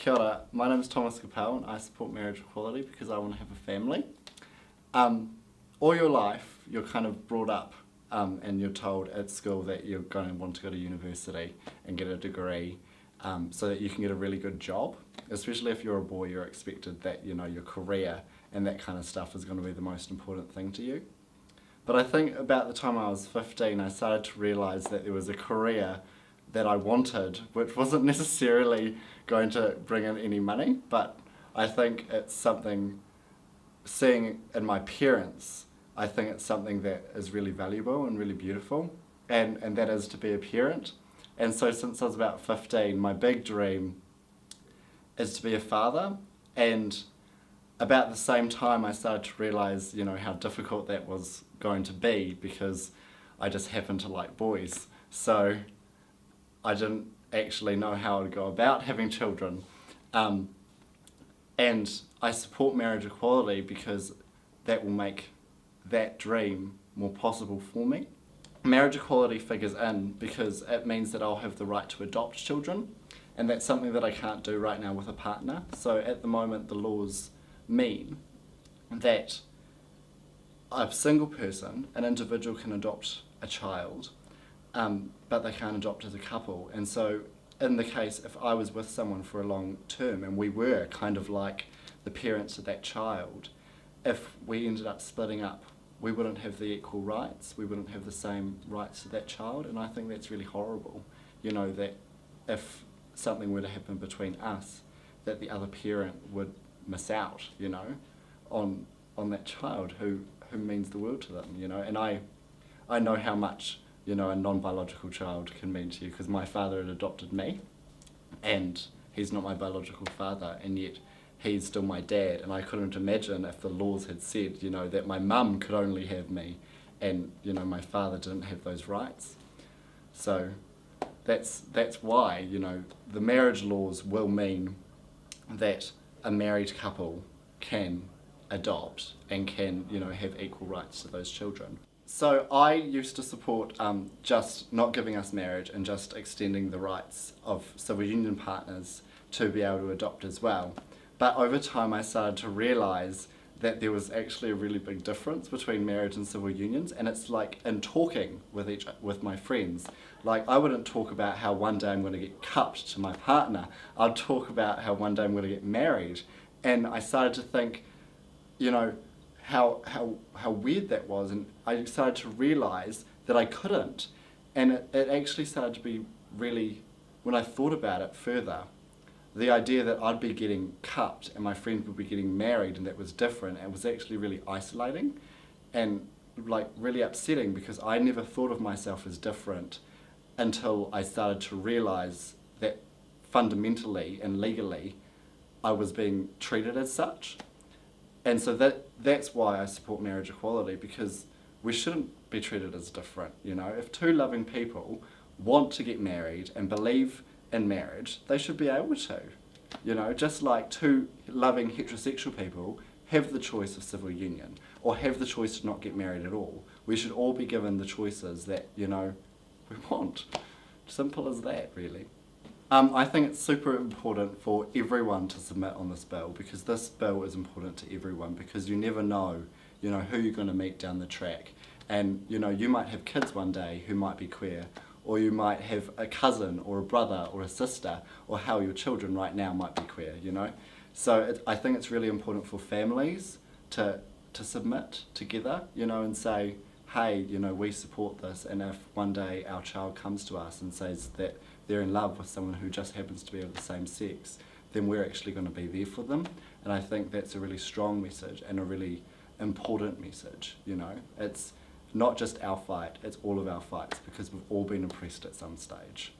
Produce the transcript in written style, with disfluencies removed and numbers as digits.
Kia ora, my name is Thomas Coppell and I support marriage equality because I want to have a family. All your life you're kind of brought up and you're told at school that you're going to want to go to university and get a degree so that you can get a really good job. Especially if you're a boy, you're expected that your career and that kind of stuff is going to be the most important thing to you. But I think about the time I was 15 I started to realise that there was a career that I wanted, which wasn't necessarily going to bring in any money, but I think it's something, seeing in my parents, I think it's something that is really valuable and really beautiful, and that is to be a parent. And so since I was about 15, my big dream is to be a father, and about the same time I started to realise, how difficult that was going to be because I just happen to like boys. So I didn't actually know how to go about having children. And I support marriage equality because that will make that dream more possible for me. Marriage equality figures in because it means that I'll have the right to adopt children, and that's something that I can't do right now with a partner. So at the moment the laws mean that a single person, an individual, can adopt a child, but they can't adopt as a couple. And so in the case, if I was with someone for a long term and we were kind of like the parents of that child, if we ended up splitting up, we wouldn't have the equal rights, we wouldn't have the same rights to that child, and I think that's really horrible, that if something were to happen between us, that the other parent would miss out, on that child who means the world to them, and I know how much a non-biological child can mean to you, because my father had adopted me and he's not my biological father, and yet he's still my dad, and I couldn't imagine if the laws had said that my mum could only have me and my father didn't have those rights. So that's why the marriage laws will mean that a married couple can adopt and can have equal rights to those children. So I used to support just not giving us marriage and just extending the rights of civil union partners to be able to adopt as well. But over time I started to realise that there was actually a really big difference between marriage and civil unions, and it's like in talking with my friends. Like, I wouldn't talk about how one day I'm going to get cupped to my partner, I'd talk about how one day I'm going to get married. And I started to think, how weird that was, and I started to realise that I couldn't. And it actually started to be really, when I thought about it further, the idea that I'd be getting cupped and my friend would be getting married and that was different, it was actually really isolating and like really upsetting, because I never thought of myself as different until I started to realise that fundamentally and legally I was being treated as such. And so that's why I support marriage equality, because we shouldn't be treated as different. If two loving people want to get married and believe in marriage, they should be able to. Just like two loving heterosexual people have the choice of civil union or have the choice to not get married at all, we should all be given the choices that we want. Simple as that, really. I think it's super important for everyone to submit on this bill, because this bill is important to everyone, because you never know, who you're going to meet down the track. And, you might have kids one day who might be queer, or you might have a cousin or a brother or a sister, or how your children right now might be queer, So I think it's really important for families to submit together, and say, hey, we support this, and if one day our child comes to us and says that they're in love with someone who just happens to be of the same sex, then we're actually going to be there for them. And I think that's a really strong message and a really important message, It's not just our fight, it's all of our fights, because we've all been oppressed at some stage.